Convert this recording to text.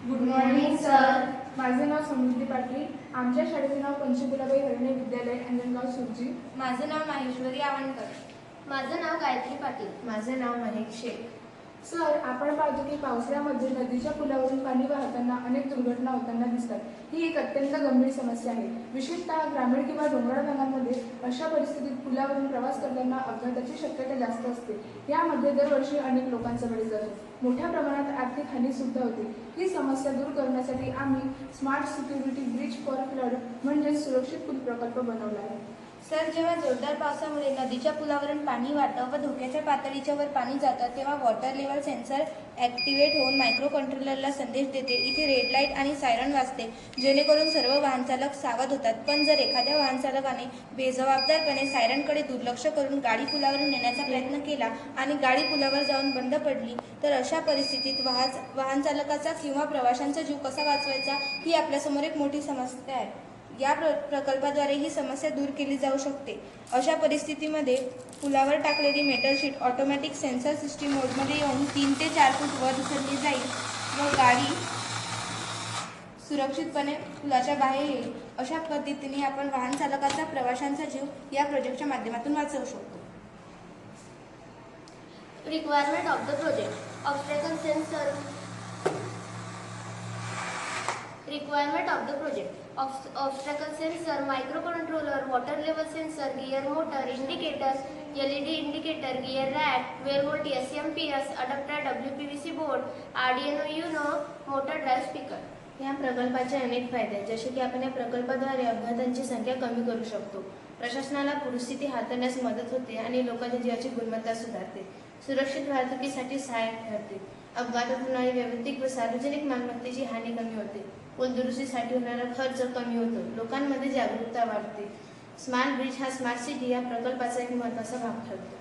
Good morning sir. माझे नाव समृद्धी पाटील. आमच्या शाळेचे नाव पंचकुलाबाई हरणे विद्यालय अंजनगाव सुरजी. माझे नाव माहेश्वरी आवणकर. माझं नाव गायत्री पाटील. माझे नाव महेश शेख. सर, आपण पाहतो की पावसाळ्यामध्ये नदीच्या पुलावरून पाणी वाहताना अनेक दुर्घटना होताना दिसतात. ही एक अत्यंत गंभीर समस्या आहे. विशेषतः ग्रामीण किंवा डोंगराळ भागांमध्ये अशा परिस्थितीत पुलावरून प्रवास करताना अपघाताची शक्यता जास्त असते. यामध्ये दरवर्षी अनेक लोकांचा बळी जातो. मोठ्या प्रमाणात आर्थिक हानी सुद्धा होते. ही समस्या दूर करण्यासाठी आम्ही smart security bridge for flood म्हणजे सुरक्षित पूल प्रकल्प बनवला आहे. सर, जेव्हा जोरदार पावसामुळे नदीच्या पुलावरून पाणी वाहतं व धोक्याच्या पातळीच्या वर पाणी जातं तेव्हा वॉटर लेवल सेन्सर ॲक्टिवेट होऊन मायक्रो कंट्रोलरला संदेश देते. इथे रेड लाईट आणि सायरन वाजते, जेणेकरून सर्व वाहनचालक सावध होतात. पण जर एखाद्या वाहनचालकाने बेजबाबदारपणे सायरनकडे दुर्लक्ष करून गाडी पुलावरून नेण्याचा प्रयत्न केला आणि गाडी पुलावर जाऊन बंद पडली तर अशा परिस्थितीत वाहनचालकाचा किंवा प्रवाशांचा जीव कसा वाचवायचा ही आपल्यासमोर एक मोठी समस्या आहे. या प्रकल्पाद्वारे ही समस्या दूर केली जाऊ शकते. अशा परिस्थितीमध्ये पुलावर टाकलेली metal sheet automatic sensor system मोडमध्ये येऊन 3 ते 4 फूट वर उचलली जाईल व गाडी सुरक्षितपणे पुलाच्या बाहेर येईल. अशा पद्धतीने आपण वाहन चालकाचा प्रवाशांचा जीव या प्रोजेक्टच्या माध्यमातून वाचवू शकतो. Requirement of the project. Obstacle sensor. Requirement of the project. Obstacle sensor, microcontroller, water level sensor, gear motor, indicator, LED indicator, gear rack, 12 volt SMPS, adapter, WPVC board, Arduino Uno, motor drive speaker. या प्रकल्पाचे अनेक फायदे आहेत, जसे की आपण या प्रकल्पाद्वारे अपघातांची संख्या कमी करू शकतो. प्रशासनाला परिस्थिती हाताळण्यास मदत होते आणि लोकांच्या जीवाची गुणवत्ता सुधारते. सुरक्षित वाहतुकीसाठी सहाय्यक ठरते. अपघातात होणारी वैयक्तिक व सार्वजनिक मालमत्तेची हानी कमी होते. पूल दुरुस्तीसाठी होणारा खर्च कमी होतो. लोकांमध्ये जागरूकता वाढते. स्मार्ट ब्रिज हा स्मार्ट सिटी या प्रकल्पाचा एक महत्त्वाचा भाग ठरतो.